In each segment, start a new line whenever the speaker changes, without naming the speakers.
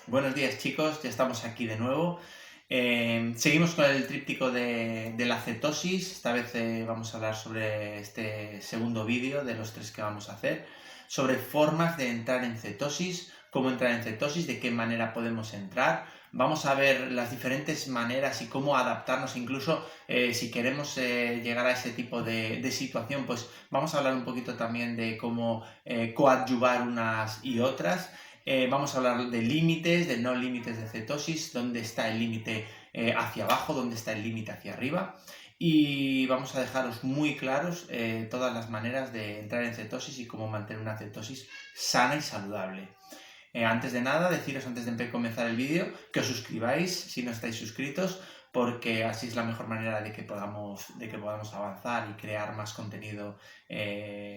Buenos días chicos, ya estamos aquí de nuevo. Seguimos con el tríptico de la cetosis. Esta vez vamos a hablar sobre este segundo vídeo de los 3 que vamos a hacer, sobre formas de entrar en cetosis, cómo entrar en cetosis, de qué manera podemos entrar. Vamos a ver las diferentes maneras y cómo adaptarnos, incluso si queremos llegar a ese tipo de situación, pues vamos a hablar un poquito también de cómo coadyuvar unas y otras. Vamos a hablar de límites, de no límites de cetosis, dónde está el límite hacia abajo, dónde está el límite hacia arriba. Y vamos a dejaros muy claros todas las maneras de entrar en cetosis y cómo mantener una cetosis sana y saludable. Antes de nada, deciros antes de comenzar el vídeo que os suscribáis si no estáis suscritos, porque así es la mejor manera de que podamos avanzar y crear más contenido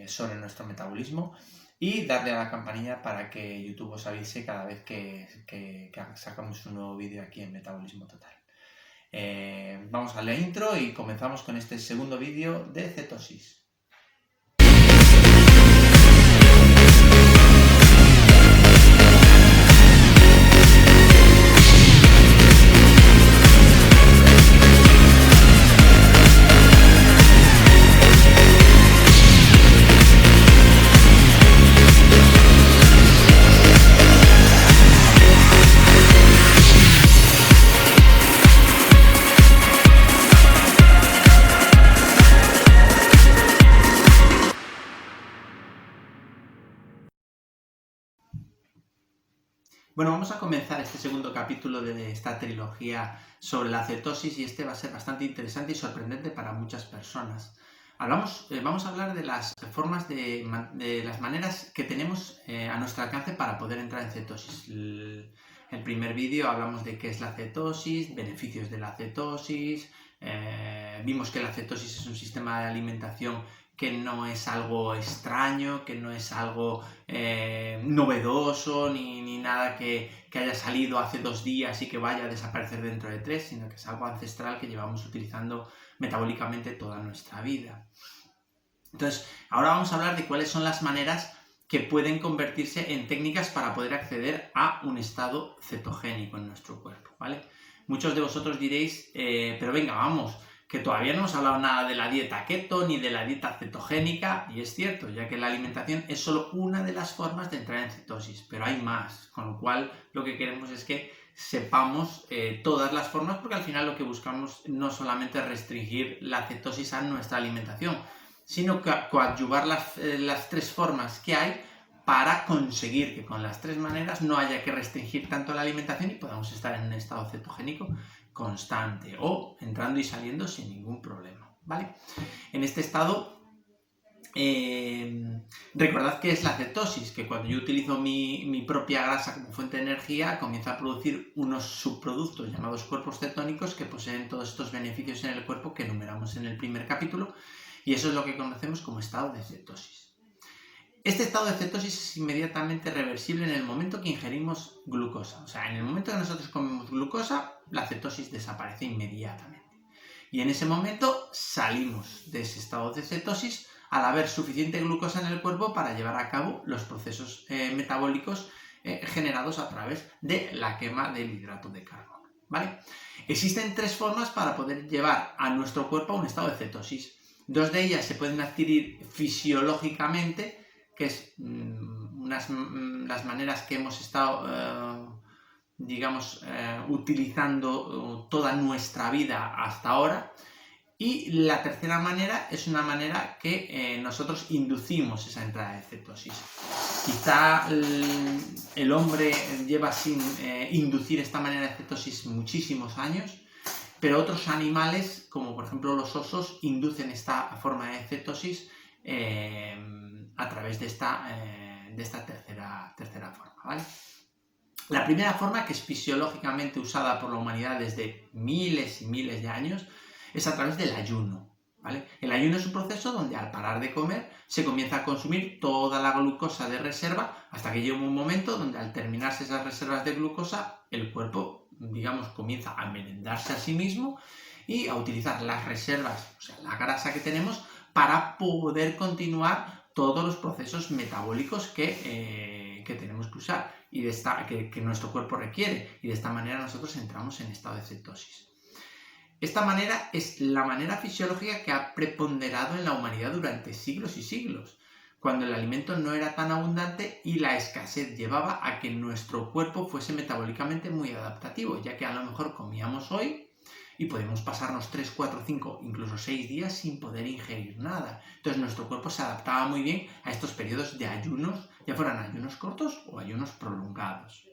sobre nuestro metabolismo. Y darle a la campanilla para que YouTube os avise cada vez que sacamos un nuevo vídeo aquí en Metabolismo Total. Vamos a la intro y comenzamos con este segundo vídeo de cetosis. Bueno, vamos a comenzar este segundo capítulo de esta trilogía sobre la cetosis y este va a ser bastante interesante y sorprendente para muchas personas. Vamos a hablar de las formas, de las maneras que tenemos a nuestro alcance para poder entrar en cetosis. El primer vídeo hablamos de qué es la cetosis, beneficios de la cetosis, vimos que la cetosis es un sistema de alimentación que no es algo extraño, que no es algo novedoso, ni nada que haya salido hace 2 días y que vaya a desaparecer dentro de 3, sino que es algo ancestral que llevamos utilizando metabólicamente toda nuestra vida. Entonces, ahora vamos a hablar de cuáles son las maneras que pueden convertirse en técnicas para poder acceder a un estado cetogénico en nuestro cuerpo, ¿vale? Muchos de vosotros diréis, pero venga, vamos, que todavía no hemos hablado nada de la dieta keto ni de la dieta cetogénica, y es cierto, ya que la alimentación es solo una de las formas de entrar en cetosis, pero hay más, con lo cual lo que queremos es que sepamos todas las formas, porque al final lo que buscamos no solamente es restringir la cetosis a nuestra alimentación, sino coadyuvar las 3 formas que hay para conseguir que con las 3 maneras no haya que restringir tanto la alimentación y podamos estar en un estado cetogénico constante o entrando y saliendo sin ningún problema, ¿vale? En este estado, recordad que es la cetosis, que cuando yo utilizo mi propia grasa como fuente de energía, comienza a producir unos subproductos llamados cuerpos cetónicos que poseen todos estos beneficios en el cuerpo que enumeramos en el primer capítulo, y eso es lo que conocemos como estado de cetosis. Este estado de cetosis es inmediatamente reversible en el momento que ingerimos glucosa. O sea, en el momento que nosotros comemos glucosa, la cetosis desaparece inmediatamente. Y en ese momento salimos de ese estado de cetosis al haber suficiente glucosa en el cuerpo para llevar a cabo los procesos metabólicos generados a través de la quema del hidrato de carbono, ¿vale? Existen 3 formas para poder llevar a nuestro cuerpo a un estado de cetosis. 2 de ellas se pueden adquirir fisiológicamente, que es las maneras que hemos estado, utilizando toda nuestra vida hasta ahora. Y la tercera manera es una manera que nosotros inducimos esa entrada de cetosis. Quizá el hombre lleva sin inducir esta manera de cetosis muchísimos años, pero otros animales, como por ejemplo los osos, inducen esta forma de cetosis a través de esta tercera forma, ¿vale? La primera forma, que es fisiológicamente usada por la humanidad desde miles y miles de años, es a través del ayuno, ¿vale? El ayuno es un proceso donde al parar de comer se comienza a consumir toda la glucosa de reserva hasta que llega un momento donde al terminarse esas reservas de glucosa el cuerpo, comienza a enmendarse a sí mismo y a utilizar las reservas, o sea, la grasa que tenemos, para poder continuar todos los procesos metabólicos que tenemos que usar. que nuestro cuerpo requiere, y de esta manera nosotros entramos en estado de cetosis. Esta manera es la manera fisiológica que ha preponderado en la humanidad durante siglos y siglos, cuando el alimento no era tan abundante y la escasez llevaba a que nuestro cuerpo fuese metabólicamente muy adaptativo, ya que a lo mejor comíamos hoy y podemos pasarnos 3, 4, 5, incluso 6 días sin poder ingerir nada. Entonces nuestro cuerpo se adaptaba muy bien a estos periodos de ayunos, ya fueran ayunos cortos o ayunos prolongados.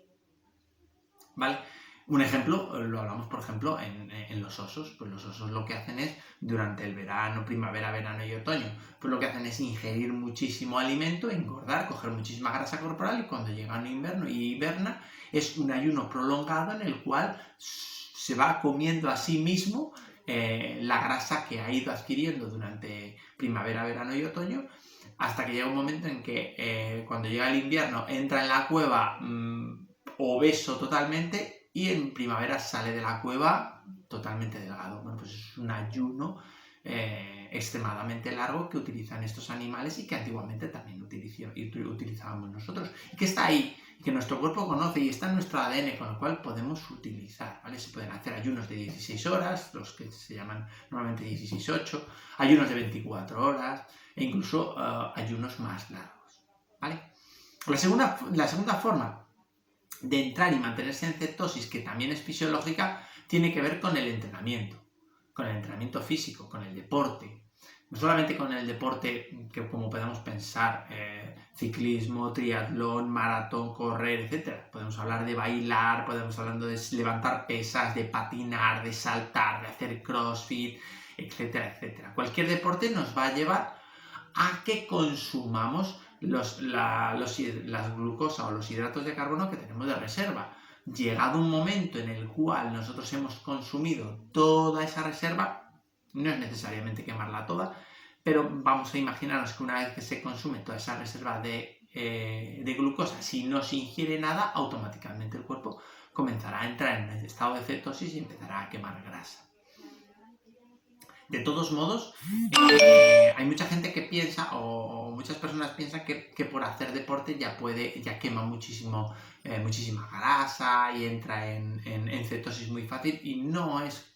¿Vale? Un ejemplo, lo hablamos por ejemplo en los osos. Pues los osos lo que hacen es, durante el verano, primavera, verano y otoño, pues lo que hacen es ingerir muchísimo alimento, engordar, coger muchísima grasa corporal, y cuando llega un invierno y hiberna, es un ayuno prolongado en el cual se va comiendo a sí mismo la grasa que ha ido adquiriendo durante primavera, verano y otoño, hasta que llega un momento en que cuando llega el invierno entra en la cueva obeso totalmente, y en primavera sale de la cueva totalmente delgado. Bueno, pues es un ayuno extremadamente largo que utilizan estos animales y que antiguamente también utilizábamos nosotros, y que está ahí, que nuestro cuerpo conoce y está en nuestro ADN, con lo cual podemos utilizar, ¿vale? Se pueden hacer ayunos de 16 horas, los que se llaman normalmente 16-8, ayunos de 24 horas e incluso ayunos más largos, ¿vale? La segunda forma de entrar y mantenerse en cetosis, que también es fisiológica, tiene que ver con el entrenamiento físico, con el deporte. No solamente con el deporte que, como podemos pensar, ciclismo, triatlón, maratón, correr, etc. Podemos hablar de bailar, podemos hablar de levantar pesas, de patinar, de saltar, de hacer crossfit, etcétera, etcétera. Cualquier deporte nos va a llevar a que consumamos las glucosa o los hidratos de carbono que tenemos de reserva. Llegado un momento en el cual nosotros hemos consumido toda esa reserva, no es necesariamente quemarla toda, pero vamos a imaginarnos que una vez que se consume toda esa reserva de glucosa, si no se ingiere nada, automáticamente el cuerpo comenzará a entrar en el estado de cetosis y empezará a quemar grasa. De todos modos, hay mucha gente que piensa, o muchas personas piensan que por hacer deporte ya quema muchísima grasa y entra en cetosis muy fácil, y no es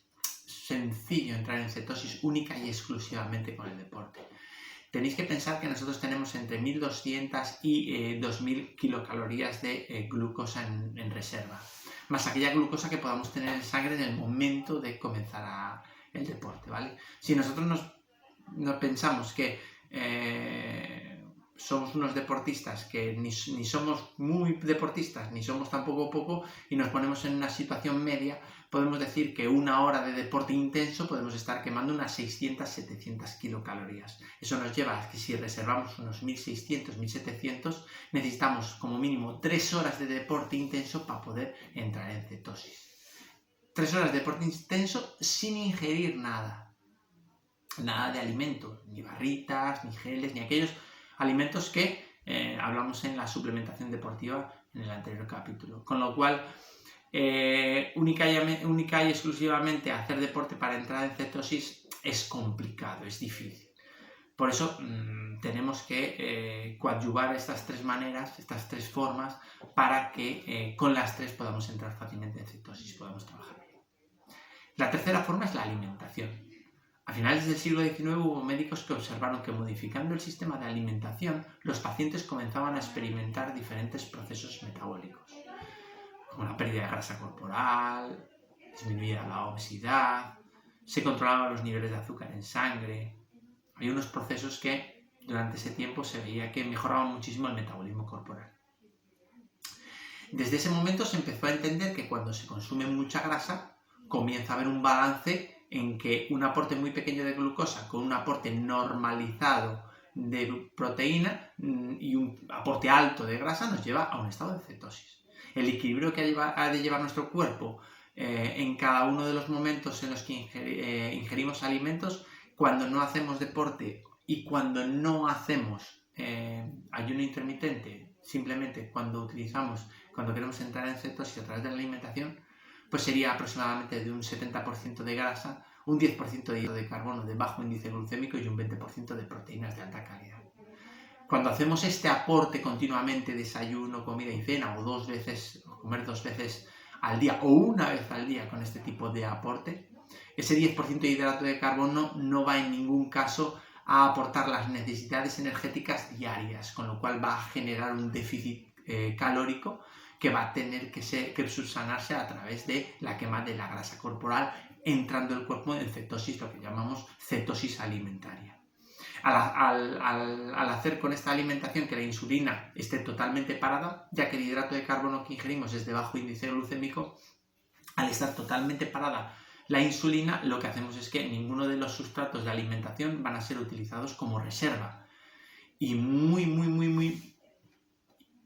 sencillo entrar en cetosis única y exclusivamente con el deporte. Tenéis que pensar que nosotros tenemos entre 1200 y 2000 kilocalorías de glucosa en reserva, más aquella glucosa que podamos tener en sangre en el momento de comenzar el deporte, ¿vale? Si nosotros nos pensamos que somos unos deportistas que ni somos muy deportistas ni somos tampoco poco, y nos ponemos en una situación media, podemos decir que una hora de deporte intenso podemos estar quemando unas 600-700 kilocalorías. Eso nos lleva a que si reservamos unos 1600-1700, necesitamos como mínimo 3 horas de deporte intenso para poder entrar en cetosis. 3 horas de deporte intenso sin ingerir nada de alimento, ni barritas, ni geles, ni aquellos alimentos que hablamos en la suplementación deportiva en el anterior capítulo. Con lo cual, única y exclusivamente hacer deporte para entrar en cetosis es complicado, es difícil. Por eso tenemos que coadyuvar estas 3 maneras, estas 3 formas, para que con las 3 podamos entrar fácilmente en cetosis, podamos trabajar bien. La tercera forma es la alimentación. A finales del siglo XIX hubo médicos que observaron que, modificando el sistema de alimentación, los pacientes comenzaban a experimentar diferentes procesos metabólicos, como la pérdida de grasa corporal, disminuía la obesidad, se controlaban los niveles de azúcar en sangre. Hay unos procesos que durante ese tiempo se veía que mejoraban muchísimo el metabolismo corporal. Desde ese momento se empezó a entender que cuando se consume mucha grasa, comienza a haber un balance en que un aporte muy pequeño de glucosa con un aporte normalizado de proteína y un aporte alto de grasa nos lleva a un estado de cetosis. El equilibrio que ha de llevar nuestro cuerpo en cada uno de los momentos en los que ingerimos alimentos, cuando no hacemos deporte y cuando no hacemos ayuno intermitente, simplemente cuando queremos entrar en cetosis a través de la alimentación, pues sería aproximadamente de un 70% de grasa, un 10% de hidrato de carbono de bajo índice glucémico y un 20% de proteínas de alta calidad. Cuando hacemos este aporte continuamente, desayuno, comida y cena, o comer 2 veces al día, o una vez al día con este tipo de aporte, ese 10% de hidrato de carbono no va en ningún caso a aportar las necesidades energéticas diarias, con lo cual va a generar un déficit calórico que va a tener que subsanarse a través de la quema de la grasa corporal, entrando el cuerpo en cetosis, lo que llamamos cetosis alimentaria. Al hacer con esta alimentación que la insulina esté totalmente parada, ya que el hidrato de carbono que ingerimos es de bajo índice glucémico, al estar totalmente parada la insulina, lo que hacemos es que ninguno de los sustratos de alimentación van a ser utilizados como reserva. Y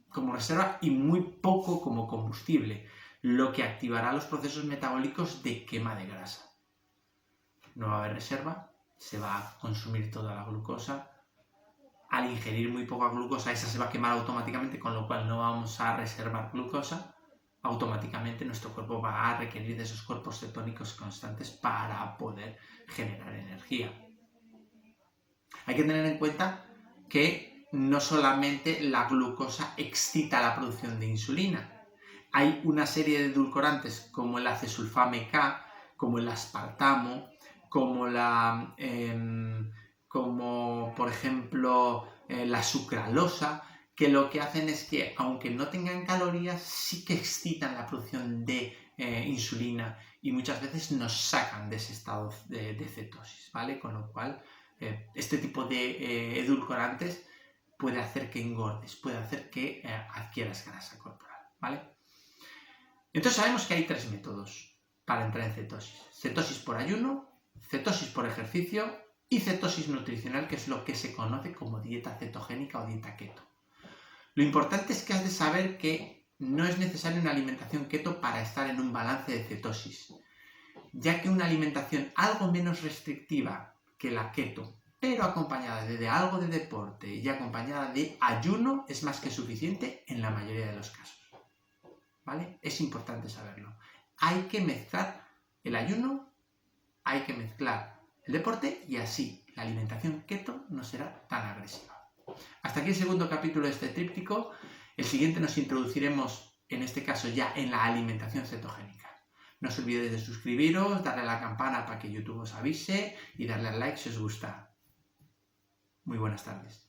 como reserva y muy poco como combustible, lo que activará los procesos metabólicos de quema de grasa. No va a haber reserva, se va a consumir toda la glucosa. Al ingerir muy poca glucosa, esa se va a quemar automáticamente, con lo cual no vamos a reservar glucosa. Automáticamente nuestro cuerpo va a requerir de esos cuerpos cetónicos constantes para poder generar energía. Hay que tener en cuenta que no solamente la glucosa excita la producción de insulina. Hay una serie de edulcorantes como el acesulfame K, como el aspartamo, como por ejemplo la sucralosa, que lo que hacen es que, aunque no tengan calorías, sí que excitan la producción de insulina y muchas veces nos sacan de ese estado de cetosis, ¿vale? Con lo cual, este tipo de edulcorantes puede hacer que engordes, puede hacer que adquieras grasa corporal, ¿vale? Entonces sabemos que hay 3 métodos para entrar en cetosis. Cetosis por ayuno, cetosis por ejercicio y cetosis nutricional, que es lo que se conoce como dieta cetogénica o dieta keto. Lo importante es que has de saber que no es necesaria una alimentación keto para estar en un balance de cetosis, ya que una alimentación algo menos restrictiva que la keto, pero acompañada de algo de deporte y acompañada de ayuno, es más que suficiente en la mayoría de los casos. ¿Vale? Es importante saberlo. Hay que mezclar el ayuno, hay que mezclar el deporte y así la alimentación keto no será tan agresiva. Hasta aquí el segundo capítulo de este tríptico. El siguiente nos introduciremos, en este caso ya, en la alimentación cetogénica. No os olvidéis de suscribiros, darle a la campana para que YouTube os avise y darle al like si os gusta. Muy buenas tardes.